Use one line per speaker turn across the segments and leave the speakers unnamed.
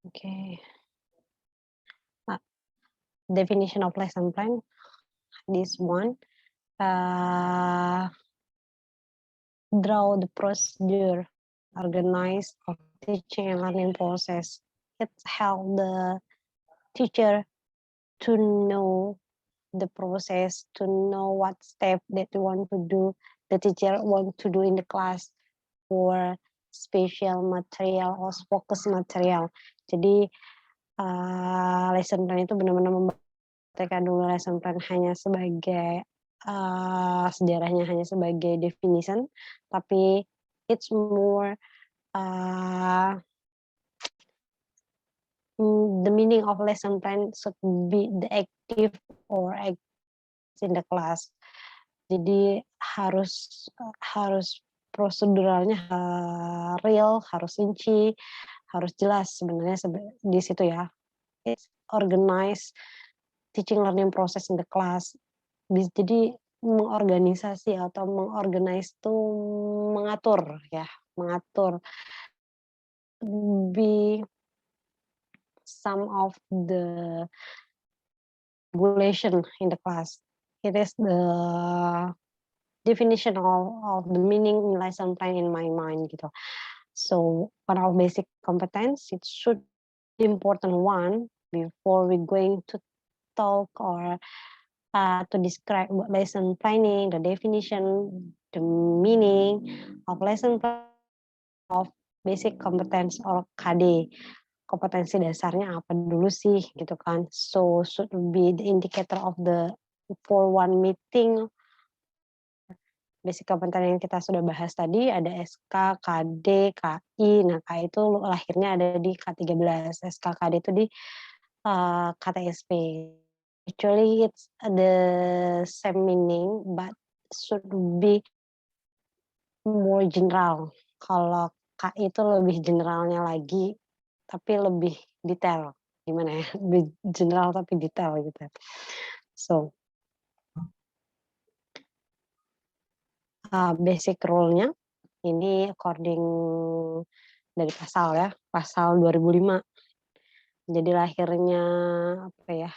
Okay. Definition of lesson plan, this one, uh, draw the procedure, organize of teaching and learning process. It help the teacher to know the process, to know what step that you want to do, the teacher want to do in the class for special material or focus material. Jadi lesson plan itu benar-benar membaca dulu lesson plan hanya sebagai sejarahnya hanya sebagai definition, tapi it's more uh, the meaning of lesson plan should be the active or act in the class. Jadi harus proseduralnya real, harus rinci, harus jelas sebenarnya di situ ya. It's organize teaching learning process in the class. Jadi mengorganisasi atau mengorganize itu mengatur ya, mengatur. Be some of the regulation in the class. It is the definition of the meaning in lesson plan in my mind gitu. So one of basic competence, it should be important one before we going to talk or to describe what lesson planning, the definition, the meaning of lesson plan of basic competence or KD. Kompetensi dasarnya apa dulu sih gitu kan. So should be the indicator of the for one meeting. Basic kompetensi yang kita sudah bahas tadi ada SK, KD, KI. Nah, KI itu lahirnya ada di K13, SK, KD itu di KTSP. Actually it's the same meaning but should be more general. Kalau KI itu lebih generalnya lagi, tapi lebih detail. Gimana ya? Lebih general tapi detail gitu. So, basic rule-nya ini according dari pasal ya, pasal 2005. Jadi lahirnya apa ya?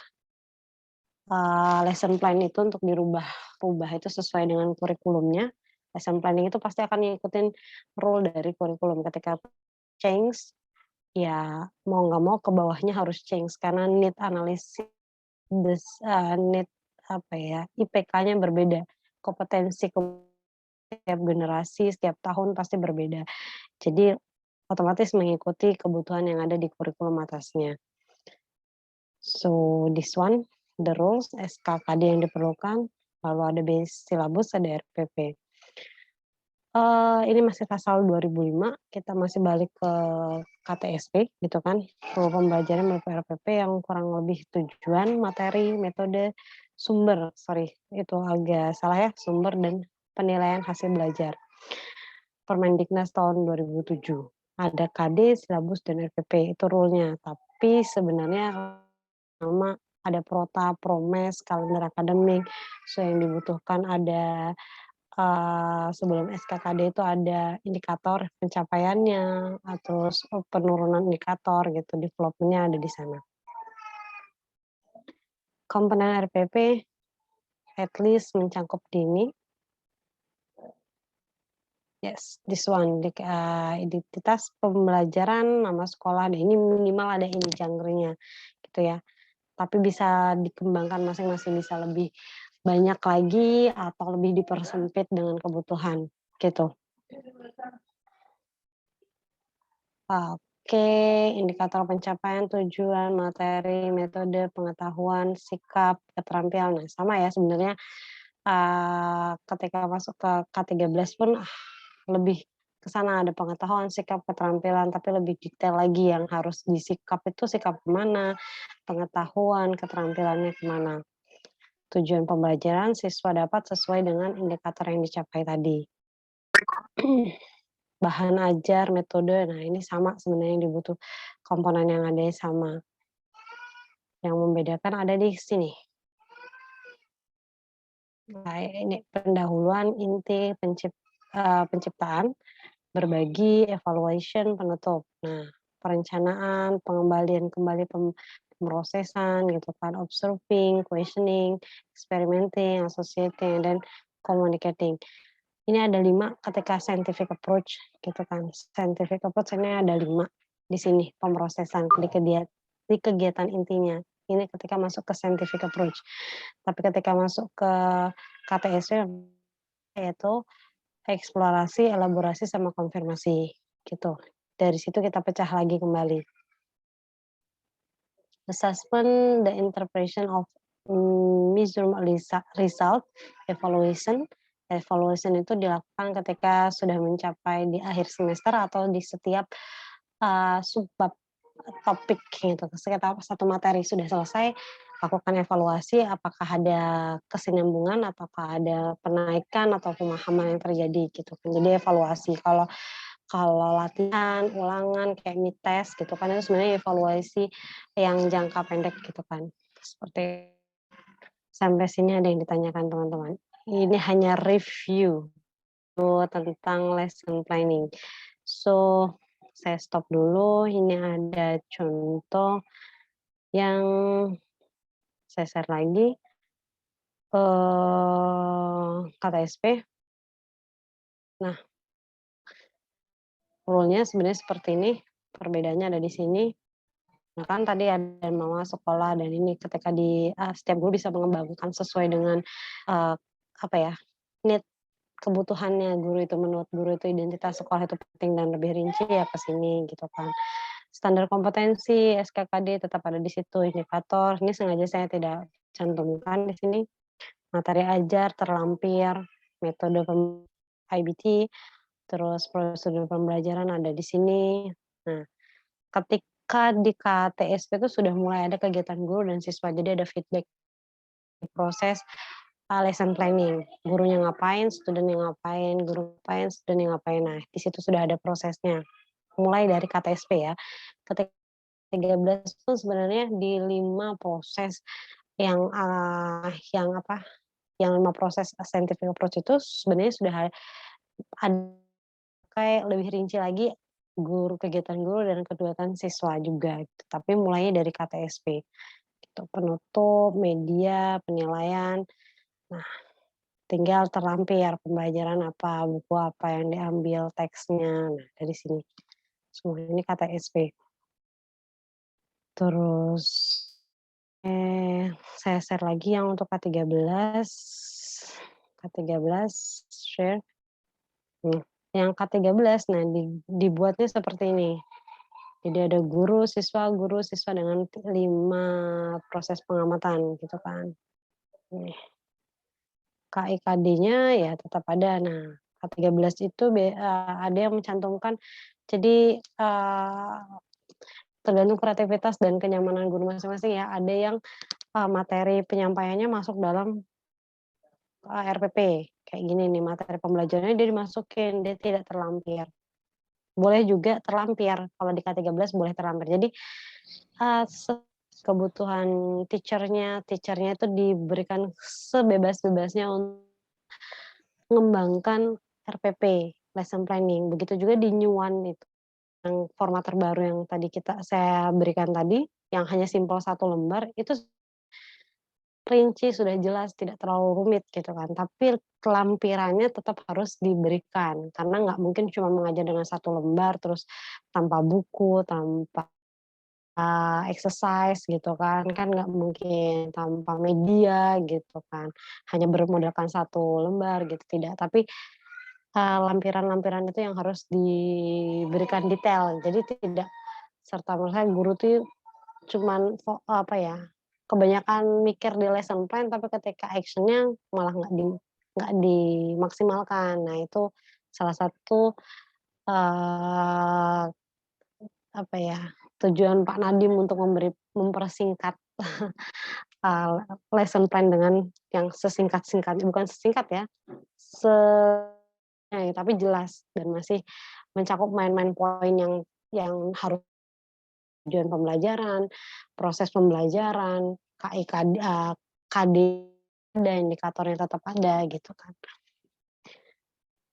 Lesson plan itu untuk rubah itu sesuai dengan kurikulumnya. Lesson planning itu pasti akan ngikutin rule dari kurikulum. Ketika change, ya mau nggak mau ke bawahnya harus change karena need analisis, need apa ya, IPK-nya berbeda. Kompetensi setiap generasi, setiap tahun pasti berbeda. Jadi otomatis mengikuti kebutuhan yang ada di kurikulum atasnya. So this one, the rules, SKKD yang diperlukan, lalu ada base silabus, ada RPP. Ini masih pasal 2005, kita masih balik ke KTSP gitu kan, pembelajaran RPP yang kurang lebih tujuan, materi, metode, sumber, itu agak salah ya, sumber dan penilaian hasil belajar. Permendiknas tahun 2007. Ada KD, silabus, dan RPP, itu rule-nya. Tapi sebenarnya sama ada prota, promes, kalender akademik, so yang dibutuhkan ada sebelum SKKD itu ada indikator pencapaiannya, terus penurunan indikator gitu, development-nya ada di sana. Komponen RPP at least mencangkup dini. Yes, this one, identitas pembelajaran, nama sekolah, ini minimal ada ini genre-nya gitu ya. Tapi bisa dikembangkan masing-masing, bisa lebih banyak lagi atau lebih dipersempit dengan kebutuhan gitu. Oke, indikator pencapaian, tujuan, materi, metode, pengetahuan, sikap, keterampilan. Nah, sama ya sebenarnya ketika masuk ke K13 pun lebih ke sana, ada pengetahuan, sikap, keterampilan, tapi lebih detail lagi yang harus disikap itu sikap kemana, pengetahuan, keterampilannya kemana. Tujuan pembelajaran siswa dapat sesuai dengan indikator yang dicapai tadi. Bahan ajar, metode, nah ini sama sebenarnya yang dibutuh, komponen yang ada sama. Yang membedakan ada di sini. Nah, ini pendahuluan, inti, penciptaan, berbagi, evaluation, penutup. Nah, perencanaan, pengembalian kembali pemrosesan gitu kan, observing, questioning, experimenting, associating, dan communicating. Ini ada 5 ketika scientific approach gitu kan. Scientific approach ini ada 5 di sini pemrosesan di kegiatan intinya. Ini ketika masuk ke scientific approach. Tapi ketika masuk ke KTSW yaitu eksplorasi, elaborasi, sama konfirmasi gitu. Dari situ kita pecah lagi kembali. Assessment, the interpretation of measurement result, evaluation. Evaluation itu dilakukan ketika sudah mencapai di akhir semester atau di setiap subbab topik gitu. Ketika satu materi sudah selesai, lakukan evaluasi apakah ada kesinambungan, apakah ada penaikan atau pemahaman yang terjadi gitu kan. Jadi evaluasi. Kalau kalau latihan, ulangan, kayak mid test gitu kan, itu sebenarnya evaluasi yang jangka pendek gitu kan. Seperti sampai sini ada yang ditanyakan teman-teman? Ini hanya review tentang lesson planning. So, saya stop dulu, ini ada contoh yang saya share lagi, KTSP. Nah, rule-nya sebenarnya seperti ini, perbedaannya ada di sini. Nah kan tadi ada mama sekolah dan ini ketika setiap guru bisa mengembangkan sesuai dengan, apa ya, need kebutuhannya guru itu, menurut guru itu identitas sekolah itu penting dan lebih rinci ya ke sini gitu kan. Standar kompetensi, SKKD tetap ada di situ, indikator, ini sengaja saya tidak cantumkan di sini, materi ajar, terlampir, metode IBT, terus prosedur pembelajaran ada di sini. Nah, ketika di KTSP itu sudah mulai ada kegiatan guru dan siswa, jadi ada feedback proses, lesson planning. Gurunya ngapain, student-nya ngapain, guru ngapain, student yang ngapain. Nah, di situ sudah ada prosesnya. Mulai dari KTSP ya. Ketika 13 itu sebenarnya di 5 proses yang apa, yang 5 proses scientific approach itu sebenarnya sudah ada kayak lebih rinci lagi kegiatan guru dan kegiatan siswa juga gitu. Tapi mulainya dari KTSP gitu, penutup, media, penilaian. Nah, tinggal terlampir pembelajaran apa, buku apa yang diambil, teksnya. Nah, dari sini. Semua ini KTSP. Terus, saya share lagi yang untuk K13. K13 share. Yang K13, nah dibuatnya seperti ini. Jadi ada guru, siswa dengan 5 proses pengamatan gitu kan. Nih. KIKD-nya ya tetap ada. Nah, K13 itu ada yang mencantumkan jadi, tergantung kreativitas dan kenyamanan guru masing-masing ya. Ada yang, materi penyampaiannya masuk dalam, RPP. Kayak gini nih, materi pembelajarannya dia dimasukin, dia tidak terlampir. Boleh juga terlampir, kalau di K13 boleh terlampir. Jadi, kebutuhan teacher-nya itu diberikan sebebas-bebasnya untuk mengembangkan RPP, lesson planning. Begitu juga di New One itu, yang format terbaru yang tadi saya berikan tadi, yang hanya simpel 1 lembar, itu rinci, sudah jelas, tidak terlalu rumit gitu kan. Tapi lampirannya tetap harus diberikan, karena nggak mungkin cuma mengajar dengan 1 lembar, terus tanpa buku, tanpa exercise gitu kan nggak mungkin, tanpa media gitu kan, hanya bermodalkan 1 lembar gitu, tidak. Tapi, lampiran-lampiran itu yang harus diberikan detail, jadi tidak serta-merta guru tuh cuman apa ya, kebanyakan mikir di lesson plan tapi ketika action-nya malah nggak dimaksimalkan. Nah itu salah satu, eee, apa ya, tujuan Pak Nadiem untuk mempersingkat, eee, lesson plan dengan yang sesingkat-singkatnya, bukan sesingkat ya, tapi jelas dan masih mencakup main-main poin yang harus tujuan pembelajaran, proses pembelajaran, KD ada, indikatornya tetap ada gitu kan.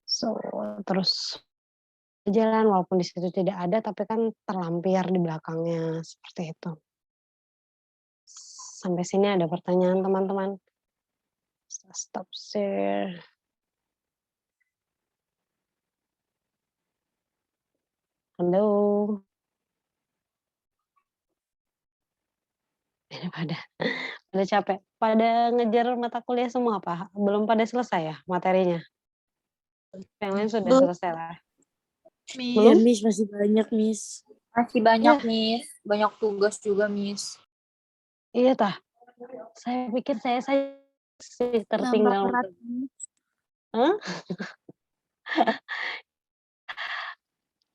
So, terus jalan walaupun di situ tidak ada, tapi kan terlampir di belakangnya, seperti itu. Sampai sini ada pertanyaan teman-teman? Stop share. Halo? Ini pada capek? Pada ngejar mata kuliah semua apa? Belum pada selesai ya materinya? Yang lain sudah
Belum,
selesai lah?
Iya,
Belum?
Miss.
Miss, masih banyak, Miss.
Masih banyak,
Iya.
Miss. Banyak tugas juga, Miss.
Iya tah? Saya pikir saya sih
Nambah
tertinggal
berat,
untuk
Miss.
Hah?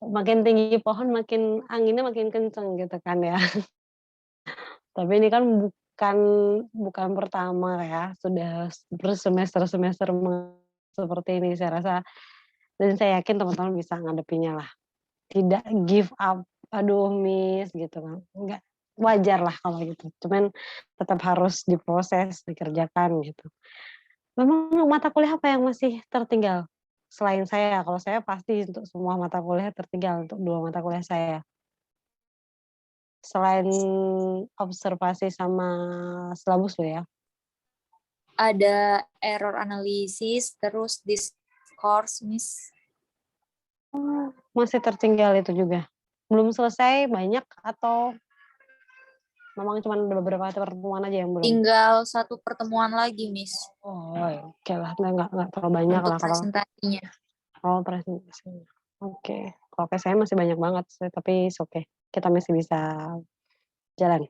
Makin tinggi pohon makin anginnya makin kenceng gitu kan ya. Tapi ini kan bukan pertama ya, sudah bersemester-semester seperti ini saya rasa dan saya yakin teman-teman bisa ngadepinnya lah. Tidak give up, "Aduh Miss," gitu kan, enggak, wajar lah kalau gitu, cuman tetap harus diproses, dikerjakan gitu. Memang mata kuliah apa yang masih tertinggal? Selain saya, kalau saya pasti untuk semua mata kuliah tertinggal untuk 2 mata kuliah saya. Selain observasi sama silabus loh ya.
Ada error analisis, terus discourse, Miss.
Oh, masih tertinggal itu juga? Belum selesai banyak atau memang cuma ada beberapa pertemuan aja yang belum?
Tinggal 1 pertemuan lagi, Miss.
Oh, oke lah, nggak terlalu banyak
Untuk
lah kalau
presentasinya.
presentasinya. Oke, kalau kayak saya masih banyak banget sih, tapi it's okay, kita masih bisa jalan.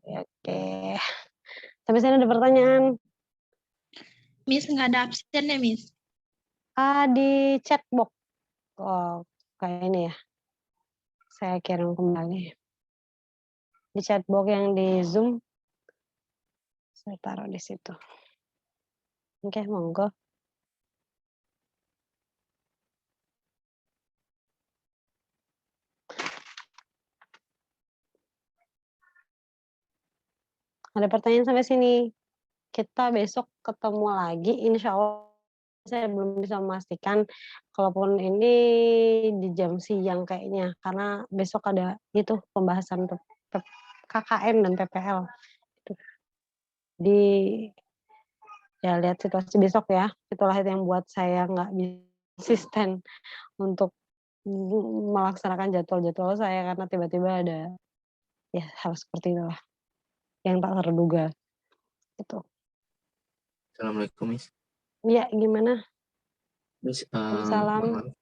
Oke, sampai sini ada pertanyaan?
Miss nggak ada absen ya, Miss?
Di chat box. Oh, kayak ini ya, saya kirim kembali. Di chat box yang di Zoom, saya taruh di situ. Oke, monggo. Ada pertanyaan sampai sini? Kita besok ketemu lagi, insya Allah saya belum bisa memastikan, kalaupun ini di jam siang kayaknya, karena besok ada itu pembahasan KKN dan PPL. Di ya lihat situasi besok ya, itulah yang buat saya nggak konsisten untuk melaksanakan jadwal-jadwal saya karena tiba-tiba ada ya hal seperti itulah yang tak terduga. Itu.
Assalamualaikum, Miss.
Iya, gimana?
Miss,
Salam.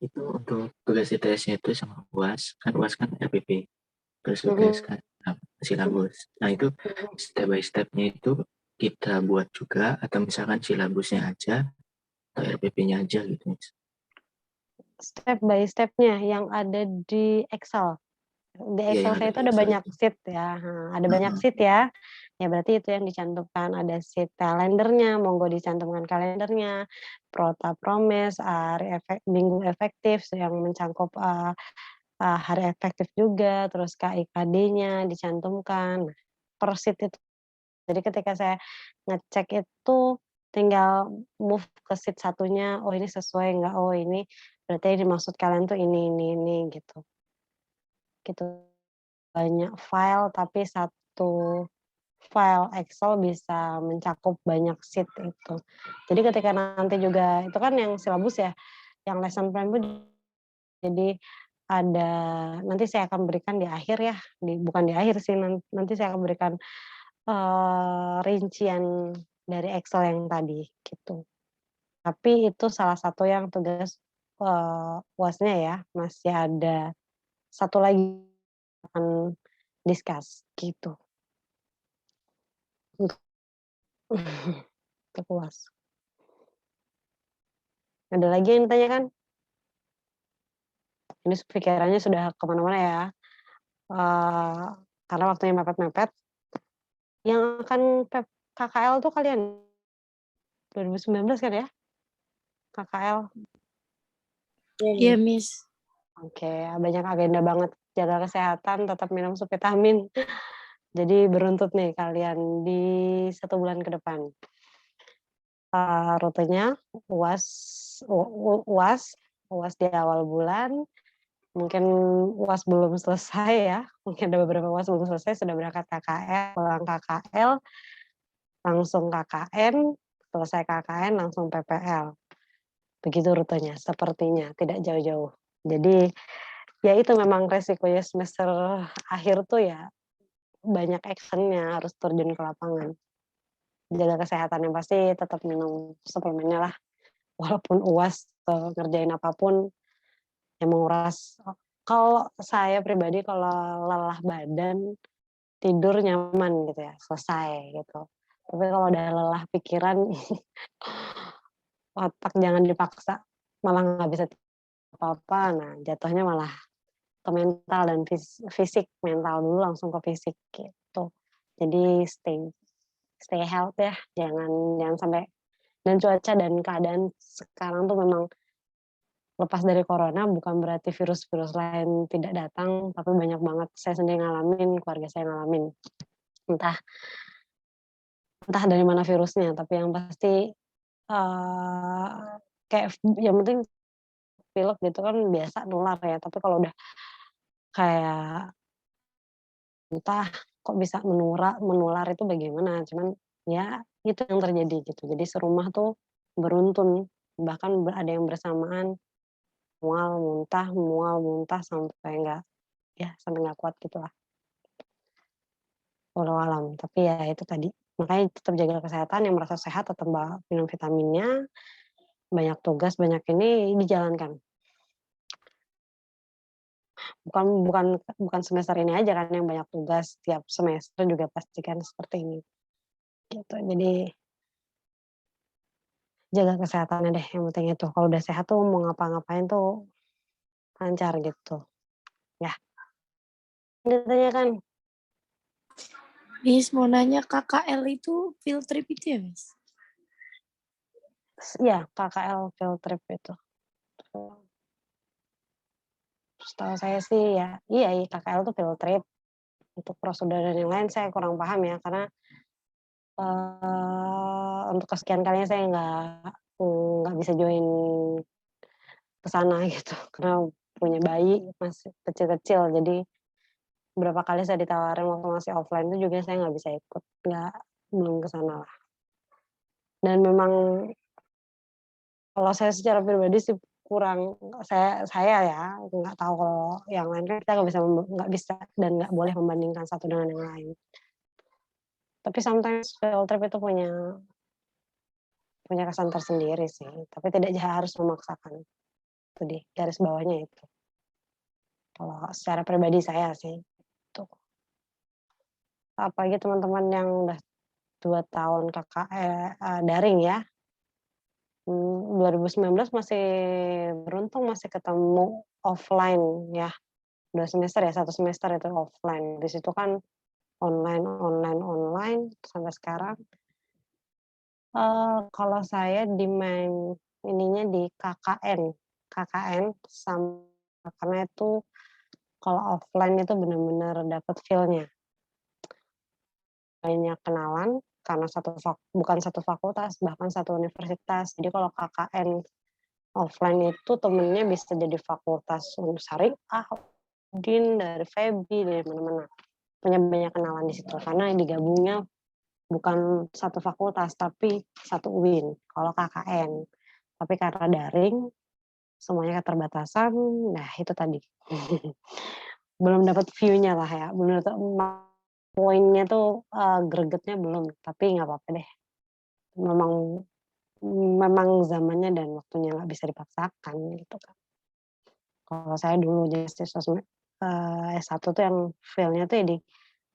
itu untuk tugas ITS-nya itu sama UAS, kan UAS kan RPP, terus UTS kan silabus. Nah itu step by step-nya itu kita buat juga atau misalkan silabusnya aja atau RPP-nya aja gitu, Miss.
Step by step-nya yang ada di Excel. Di
Iya,
Excel
yang ada
saya
di
itu ada
Excel
banyak
itu.
sheet ya, ada banyak sheet ya. Ya berarti itu yang dicantumkan, ada sheet kalendernya, monggo dicantumkan kalendernya, Prota Promes, minggu efektif yang mencakup hari efektif juga, terus KIKD-nya dicantumkan, per sheet itu. Jadi ketika saya ngecek itu tinggal move ke sheet satunya, oh ini sesuai nggak, oh ini berarti yang dimaksud kalian tuh ini gitu. Gitu. Banyak file tapi satu file Excel bisa mencakup banyak sheet itu. Jadi ketika nanti juga itu kan yang silabus ya, yang lesson plan pun jadi ada nanti saya akan berikan di akhir ya, bukan di akhir sih, nanti saya akan berikan, rincian dari Excel yang tadi, gitu. Tapi itu salah satu yang tugas, UASnya ya, masih ada satu lagi akan discuss, gitu. Untuk untuk UAS. Ada lagi yang ditanyakan? Ini pikirannya sudah ke mana-mana ya, karena waktunya mepet-mepet. Yang akan KKL tuh kalian 2019 kan ya? KKL?
Iya, Miss.
Oke, banyak agenda banget. Jaga kesehatan, tetap minum supvitamin. Jadi beruntut nih kalian di 1 bulan ke depan. Rutenya UAS UAS di awal bulan, mungkin UAS belum selesai ya, mungkin ada beberapa UAS belum selesai, sudah berangkat KKL, pulang KKL, langsung KKN, selesai KKN langsung PPL. Begitu rutenya, sepertinya, tidak jauh-jauh. Jadi, ya itu memang resikonya semester akhir tuh ya, banyak actionnya, harus terjun ke lapangan. Jaga kesehatan yang pasti tetap minum suplemennya lah. Walaupun UAS ngerjain apapun yang menguras. Kalau saya pribadi kalau lelah badan tidur nyaman gitu ya, selesai gitu. Tapi kalau udah lelah pikiran otak jangan dipaksa, malah nggak bisa apa-apa. Nah, jatuhnya malah ke mental dan fisik, mental dulu langsung ke fisik gitu. Jadi stay health ya, jangan sampai. Dan cuaca dan keadaan sekarang tuh memang lepas dari corona bukan berarti virus-virus lain tidak datang, tapi banyak banget saya sendiri ngalamin, keluarga saya ngalamin. Entah dari mana virusnya, tapi yang pasti kayak yang penting pilek gitu kan biasa nular ya, tapi kalau udah kayak entah kok bisa menular itu bagaimana, cuman ya itu yang terjadi gitu. Jadi serumah tuh beruntun, bahkan ada yang bersamaan mual muntah sampai nggak kuat gitulah. Walau alam, tapi ya itu tadi. Makanya tetap jaga kesehatan, yang merasa sehat tetap minum vitaminnya, banyak tugas, banyak ini dijalankan. Bukan semester ini aja kan yang banyak tugas, tiap semester juga pastikan seperti ini. Gitu. Jadi jaga kesehatannya deh, yang penting itu. Kalau udah sehat tuh mau ngapa-ngapain tuh lancar gitu. Ya. Ditanyakan.
Miss mau nanya KKL itu field trip itu ya, Miss?
Iya, KKL field trip itu. Setahu saya sih ya, iya KKL itu field trip. Untuk prosedur dan yang lain saya kurang paham ya, karena untuk kesekian kalinya saya nggak bisa join ke sana gitu, karena punya bayi masih kecil-kecil, jadi berapa kali saya ditawarin waktu masih offline itu juga saya nggak bisa ikut, belum ke sana lah. Dan memang kalau saya secara pribadi sih kurang, saya ya nggak tahu kalau yang lain kan kita nggak bisa dan nggak boleh membandingkan satu dengan yang lain. Tapi sometimes field trip itu punya kesan tersendiri sih, tapi tidak harus memaksakan. Itu di garis bawahnya itu. Kalau secara pribadi saya sih, itu. Apalagi teman-teman yang udah 2 tahun daring ya. 2019 masih beruntung masih ketemu offline ya. 2 semester ya, 1 semester itu offline. Di situ kan online sampai sekarang. Kalau saya ininya di KKN karena itu kalau offline itu benar-benar dapat feel-nya. Banyak kenalan karena bukan satu fakultas, bahkan satu universitas. Jadi kalau KKN offline itu temennya bisa jadi fakultas Syariah, Udin, dari FEBI, dari mana-mana. Punya banyak kenalan di situ karena digabungnya bukan satu fakultas tapi satu UIN kalau KKN. Tapi karena daring semuanya keterbatasan, nah itu tadi. Belum dapat view-nya lah ya, belum dapat poinnya tuh gregetnya belum, tapi nggak apa-apa deh. Memang zamannya dan waktunya nggak bisa dipaksakan gitu kan. Kalau saya dulu jadi siswa S1 tuh yang feel-nya tuh ya di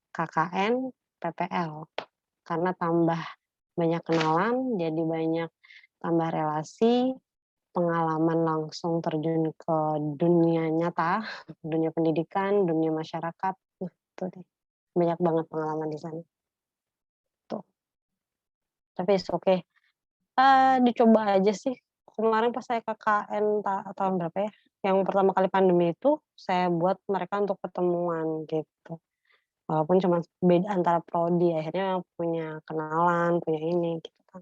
KKN, PPL. Karena tambah banyak kenalan, jadi banyak tambah relasi, pengalaman langsung terjun ke dunia nyata, dunia pendidikan, dunia masyarakat. Itu deh. Banyak banget pengalaman di sana. Tuh. Tapi oke. Dicoba aja sih. Kemarin pas saya KKN tahun berapa ya? Yang pertama kali pandemi itu saya buat mereka untuk ketemuan gitu. Walaupun cuma beda antara prodi, akhirnya punya kenalan, punya ini gitu kan.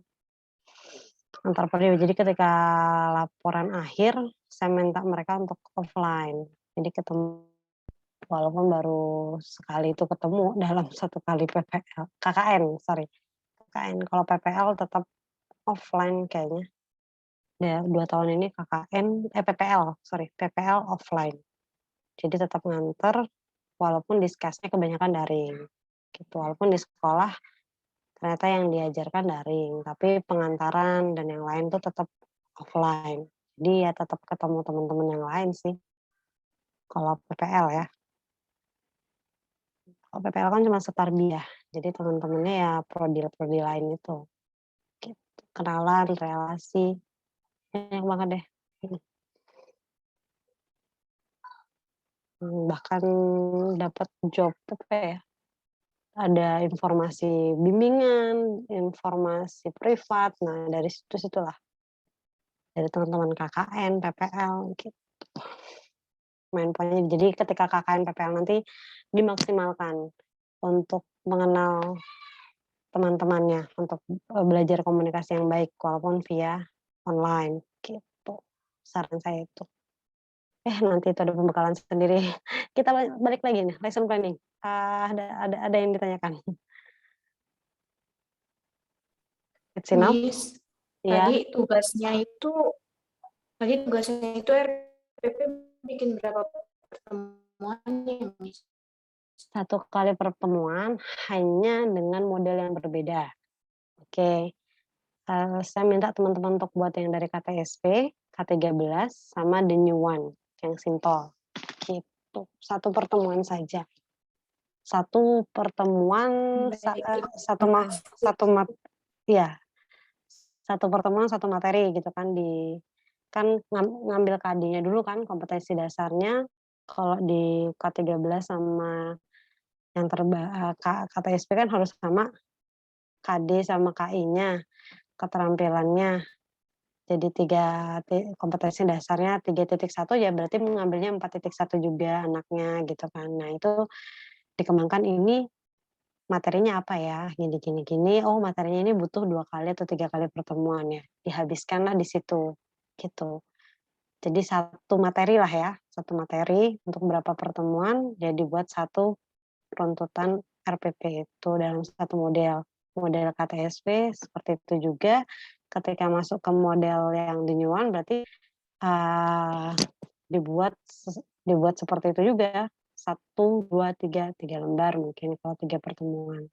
antar prodi. Jadi ketika laporan akhir, saya minta mereka untuk offline. Jadi ketemu, walaupun baru sekali itu ketemu dalam satu kali PPL, KKN, sorry. KKN, kalau PPL tetap offline kayaknya. Ya, 2 tahun ini KKN, PPL offline. Jadi tetap nganter, walaupun discuss-nya kebanyakan daring. Gitu, walaupun di sekolah ternyata yang diajarkan daring, tapi pengantaran dan yang lain tuh tetap offline. Jadi ya tetap ketemu teman-teman yang lain sih, kalau PPL ya. Kalau PPL kan cuma setarbiyah, jadi teman-temannya ya prodi lain itu. Gitu. Kenalan, relasi, banyak banget deh. Bahkan dapat job apa ya, ada informasi bimbingan, informasi privat, nah dari situlah. Dari teman-teman KKN, PPL, gitu. Main poinnya, jadi ketika KKN, PPL nanti dimaksimalkan untuk mengenal teman-temannya, untuk belajar komunikasi yang baik walaupun via online, gitu. Saran saya itu. Nanti itu ada pembekalan sendiri. Kita balik lagi nih, lesson planning. Ada yang ditanyakan? It's enough?
Miss,
Iya.
tadi tugasnya itu RPP bikin berapa pertemuan, Miss?
1 kali pertemuan hanya dengan model yang berbeda. Oke. Saya minta teman-teman untuk buat yang dari KTSP, K13, sama the new one, yang simple. Gitu. 1 pertemuan saja. 1 pertemuan, iya. 1 pertemuan, 1 materi gitu kan, kan ngambil KD-nya dulu kan, kompetensi dasarnya. Kalau di K13 sama yang KTSP kan harus sama KD sama KI-nya, keterampilannya. Jadi 3 kompetensi dasarnya 3.1 ya berarti mengambilnya 4.1 juga anaknya gitu kan. Nah itu dikembangkan, ini materinya apa ya, gini, oh materinya ini butuh 2 kali atau 3 kali pertemuan ya, dihabiskanlah di situ, gitu. Jadi 1 materi lah ya, 1 materi untuk berapa pertemuan, ya dibuat 1 runtutan RPP itu dalam 1 model. Model KTSP seperti itu juga, ketika masuk ke model yang the new one berarti, dibuat seperti itu juga, 1, 2, 3 lembar mungkin kalau 3 pertemuan.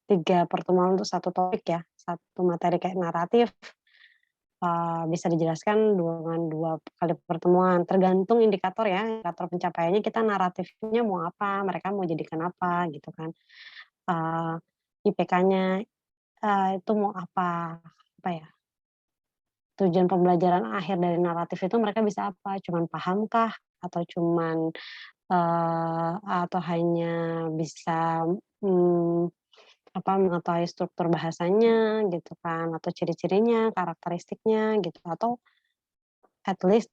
3 pertemuan untuk 1 topik ya, 1 materi kayak naratif, bisa dijelaskan dengan 2 kali pertemuan, tergantung indikator ya, indikator pencapaiannya kita naratifnya mau apa, mereka mau jadikan apa gitu kan. IPK-nya, itu mau apa ya, tujuan pembelajaran akhir dari naratif itu mereka bisa apa, cuman pahamkah atau cuman, atau hanya bisa, mengetahui struktur bahasanya gitu kan, atau ciri-cirinya, karakteristiknya gitu, atau at least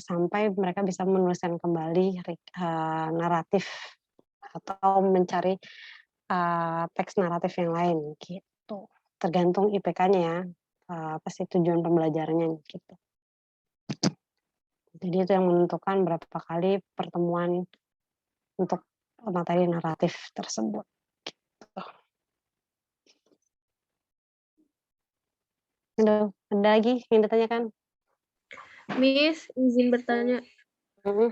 sampai mereka bisa menuliskan kembali naratif atau mencari, teks naratif yang lain gitu. Tergantung IPK-nya ya, apa sih tujuan pembelajarannya gitu. Jadi itu yang menentukan berapa kali pertemuan untuk materi naratif tersebut, gitu. Ada lagi yang ditanyakan?
Miss, izin bertanya.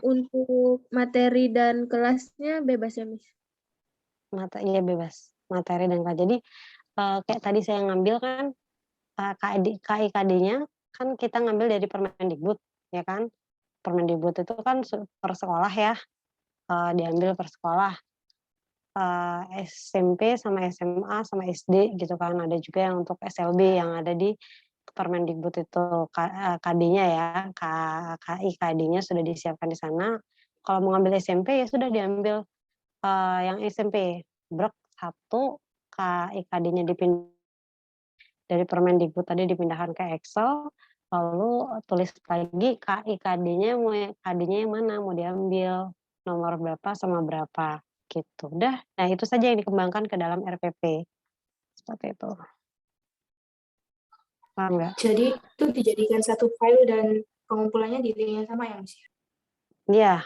Untuk materi dan kelasnya bebas ya, Miss?
Iya bebas, materi dan kelas. Jadi, kayak tadi saya ngambil kan, KIKD-nya kan kita ngambil dari Permendikbud, ya kan. Permendikbud itu kan per sekolah ya, diambil per sekolah. SMP sama SMA sama SD gitu kan, ada juga yang untuk SLB yang ada di Permendikbud itu, KD-nya ya, KIKD-nya sudah disiapkan di sana. Kalau mau ngambil SMP ya sudah diambil, yang SMP, 1 KIKD-nya dari Permendikbud tadi dipindahkan ke Excel, lalu tulis lagi KIKD-nya KD-nya yang mana mau diambil, nomor berapa sama berapa, gitu. Udah, nah itu saja yang dikembangkan ke dalam RPP, seperti itu. Paham nggak?
Jadi itu dijadikan satu file dan pengumpulannya di link yang sama ya, Miss?
Iya.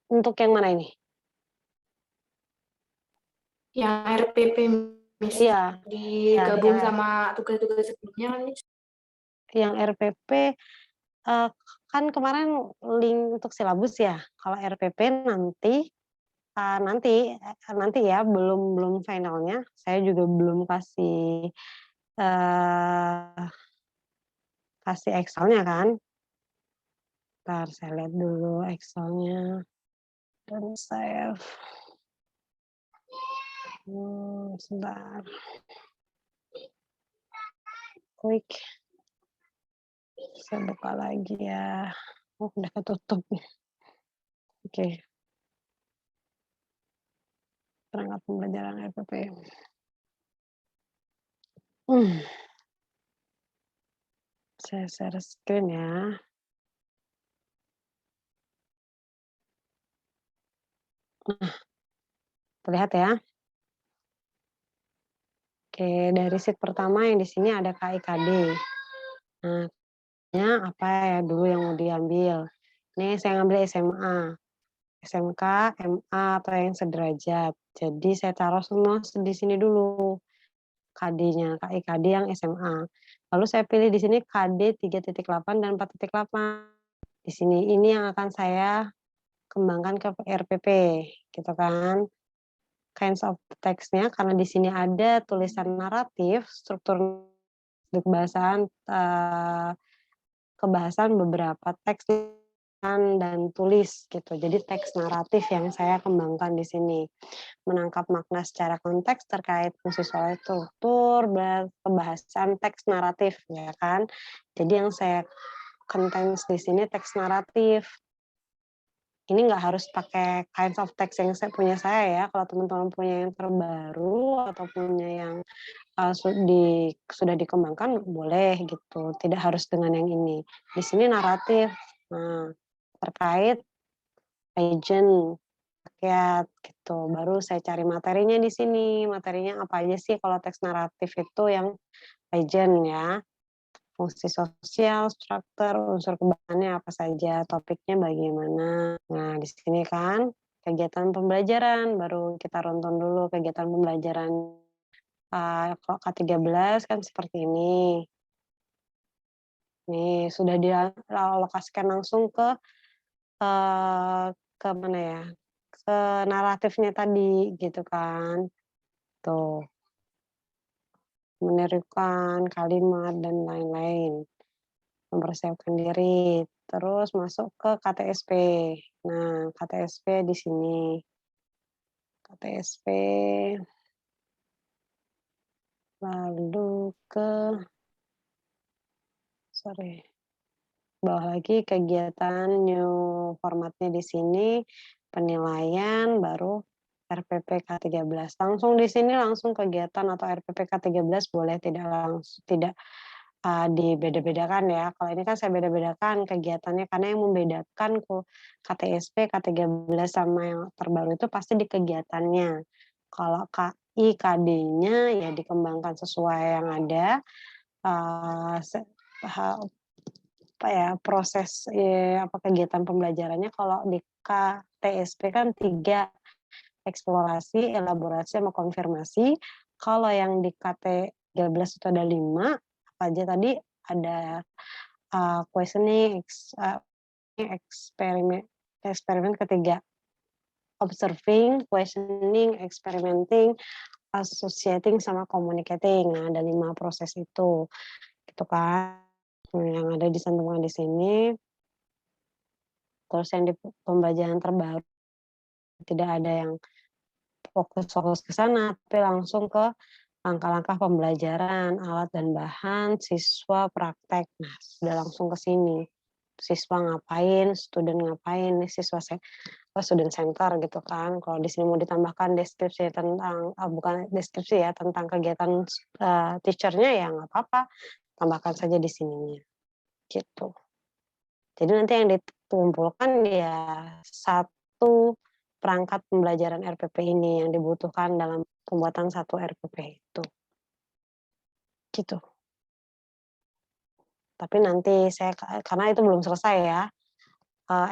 Untuk yang mana ini?
Yang RPP, Miss.
Iya,
Digabung
yang
sama tugas-tugas sebelumnya kan, Miss?
yang RPP kan kemarin link untuk silabus ya. Kalau RPP nanti ya, belum finalnya. Saya juga belum kasih Excelnya kan. Bentar, saya lihat dulu Excelnya dan save. Sebentar. Klik. Saya buka lagi ya. Oh, udah ketutup. Oke. Perangkat pembelajaran RPP. Saya share screen ya. Nah, terlihat ya. Oke, dari sheet pertama yang di sini ada KIKD. Nah, apa ya dulu yang mau diambil? Ini saya ngambil SMA, SMK, MA atau yang sederajat. Jadi saya taruh semua di sini dulu KD-nya, KIKD yang SMA. Lalu saya pilih di sini KD 3.8 dan 4.8. Di sini ini yang akan saya kembangkan ke RPP, gitu kan. Kinds of text-nya karena di sini ada tulisan naratif, struktur kebahasan beberapa teks dan tulis gitu. Jadi teks naratif yang saya kembangkan di sini. Menangkap makna secara konteks terkait fungsi soal struktur, pembahasan teks naratif ya kan. Jadi yang saya contains di sini teks naratif. Ini nggak harus pakai kinds of text yang punya saya ya. Kalau teman-teman punya yang terbaru atau punya yang sudah dikembangkan boleh gitu. Tidak harus dengan yang ini. Di sini naratif. Nah, terkait agent rakyat gitu. Baru saya cari materinya di sini. Materinya apa aja sih kalau teks naratif itu yang agent ya. Fungsi sosial, struktur, unsur kebahasannya apa saja, topiknya bagaimana. Nah, di sini kan kegiatan pembelajaran, baru kita ronton dulu kegiatan pembelajaran kalau K13 kan seperti ini. Nih, sudah dialokasikan langsung ke mana ya, ke naratifnya tadi gitu kan. Tuh, menirukan kalimat dan lain-lain. Mempersiapkan diri, terus masuk ke KTSP. Nah, KTSP di sini. KTSP, lalu ke, bawah lagi kegiatan new formatnya di sini, penilaian, baru RPP K13. Langsung di sini langsung kegiatan atau RPP K13 boleh tidak dibeda-bedakan ya. Kalau ini kan saya beda-bedakan kegiatannya karena yang membedakan KTSP, K13 sama yang terbaru itu pasti di kegiatannya. Kalau KIKD-nya ya dikembangkan sesuai yang ada. Proses kegiatan pembelajarannya kalau di KTSP kan 3, eksplorasi, elaborasi, sama konfirmasi. Kalau yang di KT13 itu ada 5, apa aja tadi? Ada questioning, eksperimen ketiga. Observing, questioning, experimenting, associating, sama communicating. Nah, ada 5 proses itu. Gitu kan. Yang ada dicantumkan di sini. Terus yang di pembelajaran terbaru tidak ada yang fokus ke sana, tapi langsung ke langkah-langkah pembelajaran, alat dan bahan, siswa praktek. Nah, sudah langsung ke sini. Siswa ngapain, student ngapain, student center gitu kan. Kalau di sini mau ditambahkan deskripsi tentang, bukan deskripsi ya, tentang kegiatan teacher-nya ya nggak apa-apa, tambahkan saja di sininya. Gitu. Jadi nanti yang dikumpulkan ya satu perangkat pembelajaran RPP ini yang dibutuhkan dalam pembuatan satu RPP itu. Gitu. Tapi nanti saya karena itu belum selesai ya,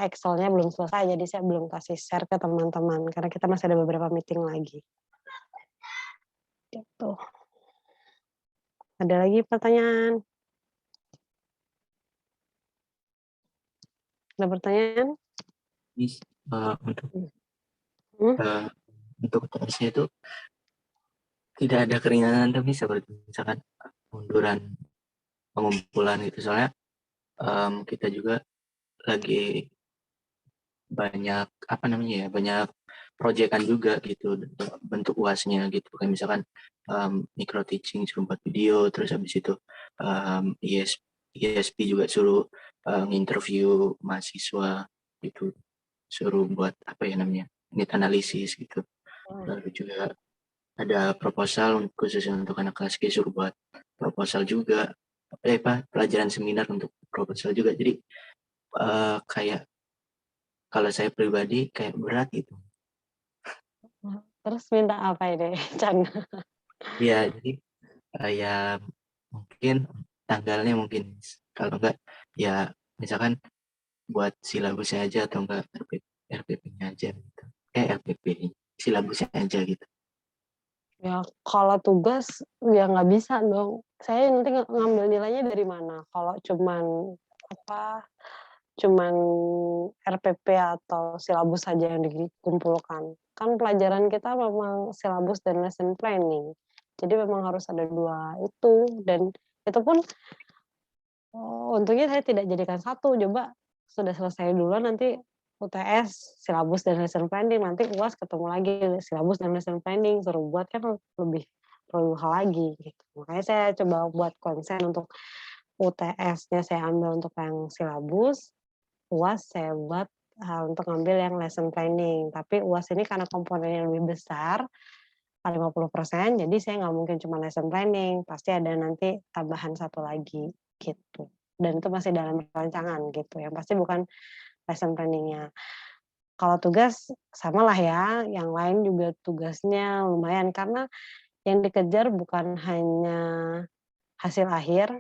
Excel-nya belum selesai, jadi saya belum kasih share ke teman-teman, karena kita masih ada beberapa meeting lagi. Gitu. Ada lagi pertanyaan? Ada pertanyaan?
Miss, untuk
Hmm?
untuk tesnya itu tidak ada keringanan tapi seperti misalkan munduran pengumpulan itu, soalnya kita juga lagi banyak apa namanya ya, banyak proyekan juga gitu bentuk UASnya gitu, kayak misalkan micro teaching suruh buat video, terus habis itu ISP juga suruh interview mahasiswa gitu, suruh buat apa ya namanya, need analisis gitu. Lalu juga ada proposal khusus untuk anak kelas G, suruh buat proposal juga, pelajaran seminar untuk proposal juga. Jadi kayak kalau saya pribadi kayak berat gitu.
Terus minta apa ini, Chan?
Ya, jadi ya mungkin tanggalnya mungkin, kalau enggak ya misalkan buat silabusnya aja atau enggak RPP-nya aja gitu. RPP silabusnya aja gitu.
Ya kalau tugas ya nggak bisa dong. Saya nanti ngambil nilainya dari mana? Kalau cuman RPP atau silabus saja yang dikumpulkan. Kan pelajaran kita memang silabus dan lesson planning. Jadi memang harus ada dua itu, dan itu pun untungnya saya tidak jadikan satu. Coba sudah selesai dulu, nanti UTS silabus dan lesson planning, nanti UAS ketemu lagi silabus dan lesson planning, suruh buat kan lebih perlu hal lagi gitu. Makanya saya coba buat konsen untuk UTS-nya saya ambil untuk yang silabus, UAS saya buat untuk ngambil yang lesson planning. Tapi UAS ini karena komponennya lebih besar, 50%, jadi saya nggak mungkin cuma lesson planning, pasti ada nanti tambahan satu lagi gitu. Dan itu masih dalam rancangan gitu, yang pasti bukan lesson planning-nya. Kalau tugas samalah ya, yang lain juga tugasnya lumayan, karena yang dikejar bukan hanya hasil akhir,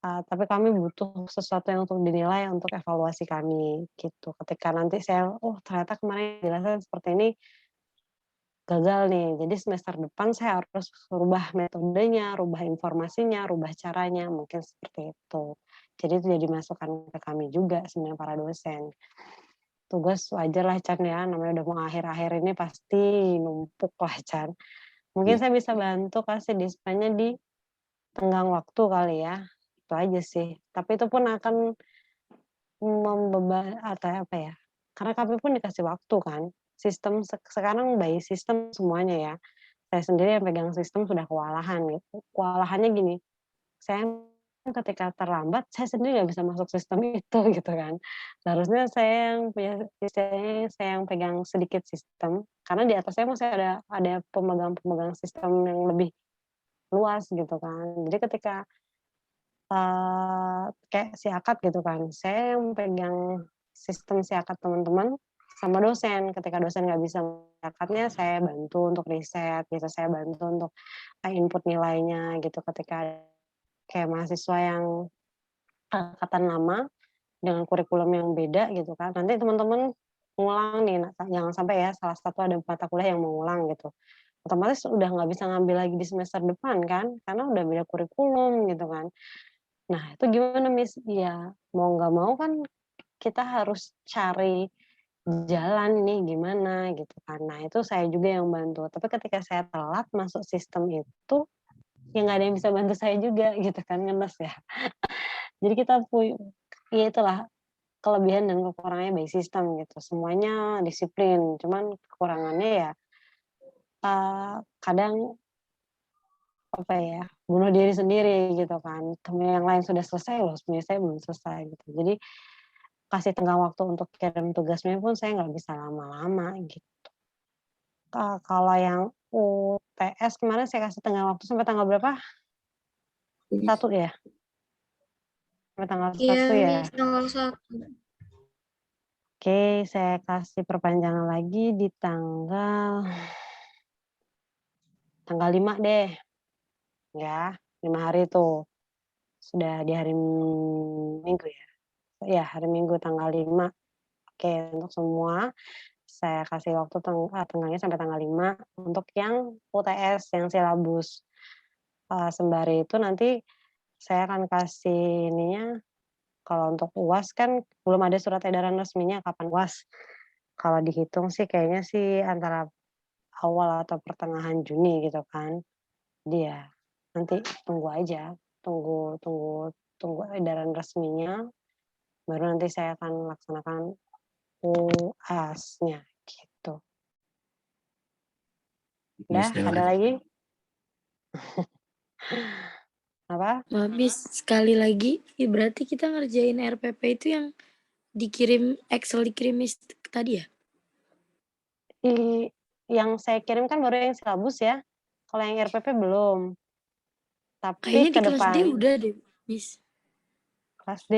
tapi kami butuh sesuatu yang untuk dinilai untuk evaluasi kami gitu. Ketika nanti saya, oh ternyata kemarin jelasan seperti ini gagal nih, jadi semester depan saya harus rubah metodenya, rubah informasinya, rubah caranya, mungkin seperti itu. Jadi itu jadi masukan ke kami juga sebenarnya para dosen. Tugas wajar lah Chan ya, namanya udah mau akhir-akhir ini pasti numpuk lah Chan. Mungkin saya bisa bantu kasih dispennya di tenggang waktu kali ya, itu aja sih. Tapi itu pun akan atau apa ya, karena kami pun dikasih waktu kan. Sistem sekarang by sistem semuanya ya. Saya sendiri yang pegang sistem sudah kewalahan gitu. Kewalahannya gini, saya ketika terlambat, saya sendiri nggak bisa masuk sistem itu gitu kan. Seharusnya saya yang punya, istilahnya saya yang pegang sedikit sistem, karena di atas saya masih ada pemegang-pemegang sistem yang lebih luas gitu kan. Jadi ketika kayak siakat gitu kan, saya yang pegang sistem siakat teman-teman sama dosen. Ketika dosen nggak bisa siakatnya, saya bantu untuk riset gitu, saya bantu untuk input nilainya gitu. Ketika kayak mahasiswa yang angkatan lama dengan kurikulum yang beda gitu kan, nanti teman-teman ngulang nih, jangan sampai ya salah satu ada mata kuliah yang mengulang gitu. Otomatis udah nggak bisa ngambil lagi di semester depan kan, karena udah beda kurikulum gitu kan. Nah, itu gimana, Miss? Ya, mau nggak mau kan kita harus cari jalan nih gimana gitu kan. Nah, itu saya juga yang bantu. Tapi ketika saya telat masuk sistem itu, ya nggak ada yang bisa bantu saya juga gitu kan, ngenes ya. Jadi kita ya itulah kelebihan dan kekurangannya by system gitu. Semuanya disiplin, cuman kekurangannya ya kadang apa ya, bunuh diri sendiri gitu kan. Temen yang lain sudah selesai loh, sebenarnya saya belum selesai gitu. Jadi kasih tenggang waktu untuk kirim tugasnya pun saya nggak bisa lama-lama gitu. Kalau yang UTS kemarin saya kasih tenggang waktu sampai tanggal berapa? 1 ya? Sampai tanggal 1
Iya,
ya?
Miss, tanggal 1.
Oke, saya kasih perpanjangan lagi di tanggal 5 deh. Ya, 5 hari tuh. Sudah di hari Minggu ya? Ya, hari Minggu tanggal 5. Oke, untuk semua saya kasih waktu tengahnya sampai tanggal 5 untuk yang UTS, yang silabus. Sembari itu nanti saya akan kasih ininya, kalau untuk UAS kan belum ada surat edaran resminya kapan UAS. Kalau dihitung sih kayaknya sih antara awal atau pertengahan Juni gitu kan. Dia nanti tunggu aja, tunggu tunggu tunggu edaran resminya, baru nanti saya akan laksanakan UAS-nya gitu. Udah,
Terima
ada
kasih.
lagi? Apa?
Habis sekali lagi, berarti kita ngerjain RPP itu yang dikirim Excel tadi ya?
Yang saya kirim kan baru yang silabus ya. Kalau yang RPP belum. Tapi
Kayaknya
ke
di kelas D
depan
udah deh, Miss.
kelas D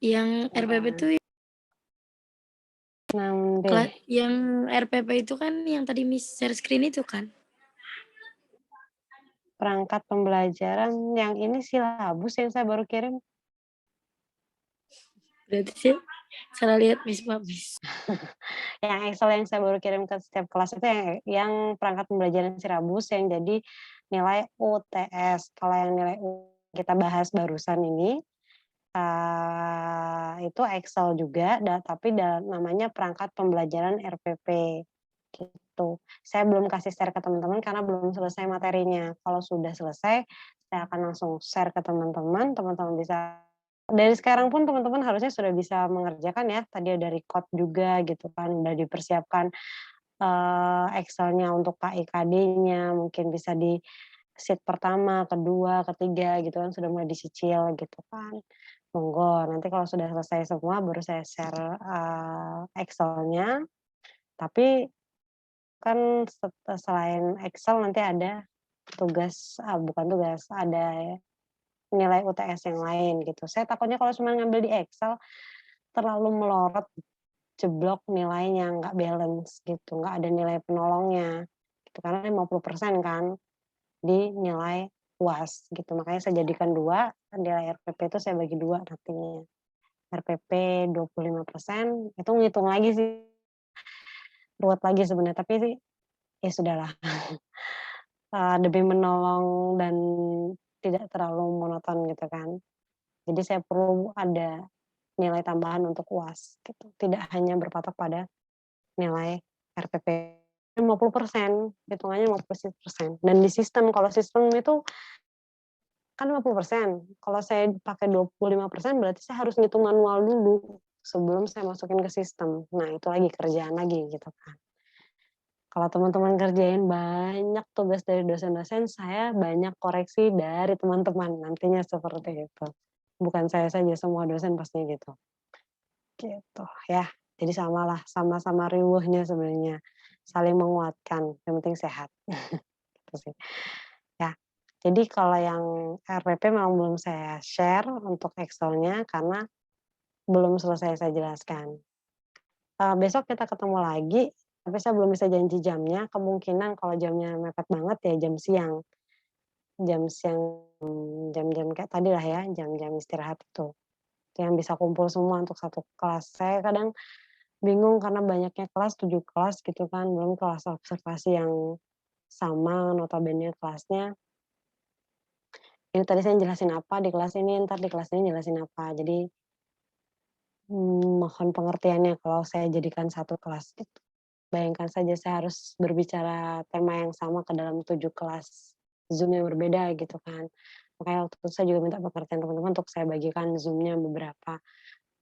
Yang RPP itu
6D.
yang RPP itu kan yang tadi Miss share screen itu kan?
Perangkat pembelajaran yang ini silabus yang saya baru kirim.
Berarti sih salah lihat Miss, Pak Miss.
Yang Excel yang saya baru kirim ke setiap kelas itu yang perangkat pembelajaran silabus yang jadi nilai UTS. Kalau yang nilai kita bahas barusan ini itu Excel juga, tapi namanya perangkat pembelajaran RPP gitu. Saya belum kasih share ke teman-teman karena belum selesai materinya. Kalau sudah selesai, saya akan langsung share ke teman-teman. Teman-teman bisa dari sekarang pun teman-teman harusnya sudah bisa mengerjakan ya. Tadi ada record juga gitu kan, udah dipersiapkan Excel-nya untuk KIKD-nya, mungkin bisa di sheet pertama, kedua, ketiga gitu kan sudah mulai disicil gitu kan. Monggo, nanti kalau sudah selesai semua baru saya share Excel-nya. Tapi kan selain Excel nanti ada bukan tugas, ada nilai UTS yang lain gitu. Saya takutnya kalau cuma ngambil di Excel terlalu melorot, jeblok nilainya, nggak balance gitu, nggak ada nilai penolongnya. Gitu, karena 50% kan di nilai UAS gitu. Makanya saya jadikan 2, nilai RPP itu saya bagi 2 nantinya. RPP 25%, itu ngitung lagi sih, ruwet lagi sebenarnya, tapi sih ya sudahlah. Demi menolong dan tidak terlalu monoton gitu kan. Jadi saya perlu ada nilai tambahan untuk UAS gitu. Tidak hanya berpatok pada nilai RPP 50%, hitungannya 50%. Dan di sistem, kalau sistem itu kan 50%. Kalau saya pakai 25% berarti saya harus ngitung manual dulu sebelum saya masukin ke sistem. Nah, itu lagi kerjaan lagi gitu kan. Kalau teman-teman kerjain banyak tugas dari dosen-dosen, saya banyak koreksi dari teman-teman, nantinya seperti itu. Bukan saya saja, semua dosen pastinya gitu. Gitu ya. Jadi samalah, sama-sama riuhnya sebenarnya. Saling menguatkan, yang penting sehat. Gitu sih. Ya. Jadi kalau yang RPP memang belum saya share untuk Excel-nya karena belum selesai saya jelaskan. Besok kita ketemu lagi, tapi saya belum bisa janji jamnya, kemungkinan kalau jamnya mepet banget ya jam siang. Jam siang, jam-jam kayak tadi lah ya, jam-jam istirahat itu. Yang bisa kumpul semua untuk satu kelas. Saya kadang bingung karena banyaknya kelas, 7 kelas gitu kan, belum kelas observasi yang sama notabene kelasnya. Ini tadi saya jelasin apa di kelas ini, entar di kelas ini jelasin apa. Jadi, mohon pengertiannya kalau saya jadikan satu kelas gitu. Bayangkan saja saya harus berbicara tema yang sama ke dalam 7 kelas Zoom yang berbeda gitu kan. Makanya waktu itu saya juga minta pengertian teman-teman untuk saya bagikan Zoom-nya beberapa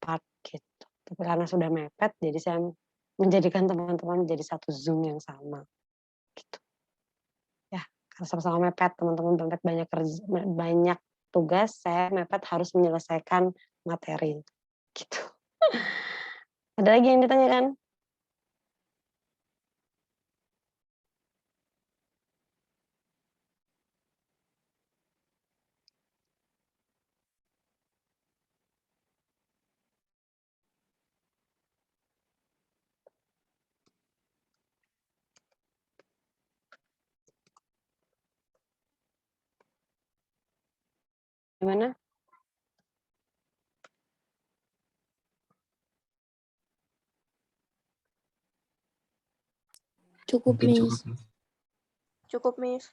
part gitu. Tapi karena sudah mepet, jadi saya menjadikan teman-teman menjadi satu Zoom yang sama gitu. Ya, karena sama-sama mepet, teman-teman mepet banyak tugas, saya mepet harus menyelesaikan materi gitu. Ada lagi yang ditanyakan? Gimana?
Cukup,
Mungkin cukup.
Miss.
Cukup, Miss.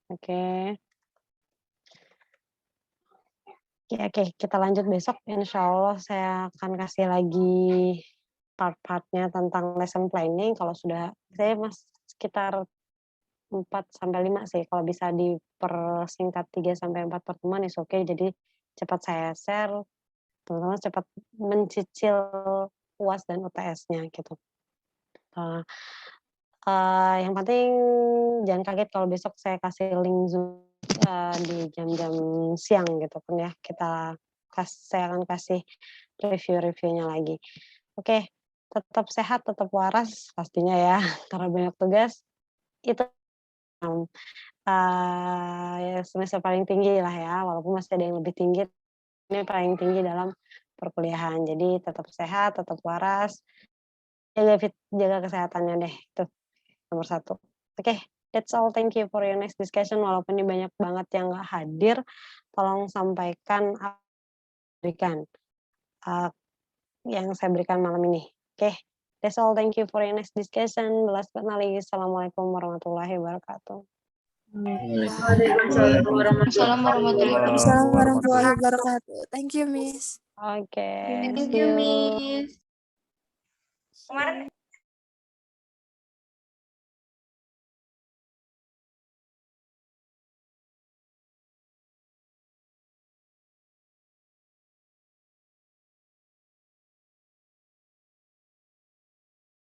Oke. Oke, kita lanjut besok. Insya Allah saya akan kasih lagi part-partnya tentang lesson planning. Kalau sudah, saya sekitar 4-5 sih. Kalau bisa dipersingkat 3-4 pertemuan, is oke. Jadi cepat saya share, teman-teman cepat mencicil UAS dan UTS-nya gitu. Yang penting jangan kaget kalau besok saya kasih link Zoom di jam-jam siang gitu kan ya. Saya akan kasih review-reviewnya lagi. Oke, tetap sehat, tetap waras pastinya ya, karena banyak tugas. Itu ya semester paling tinggi lah ya, walaupun masih ada yang lebih tinggi, ini paling tinggi dalam perkuliahan. Jadi tetap sehat, tetap waras, jaga kesehatannya deh, itu nomor 1. Oke, that's all. Thank you for your next discussion. Walaupun ini banyak banget yang nggak hadir, tolong sampaikan yang saya berikan malam ini. Oke, that's all. Thank you for your next discussion. Last but not least, Assalamualaikum warahmatullahi wabarakatuh.
Assalamualaikum
warahmatullahi wabarakatuh. Thank you, Miss.
Oke,
Thank
see
you,
you.
Miss.
Kemarin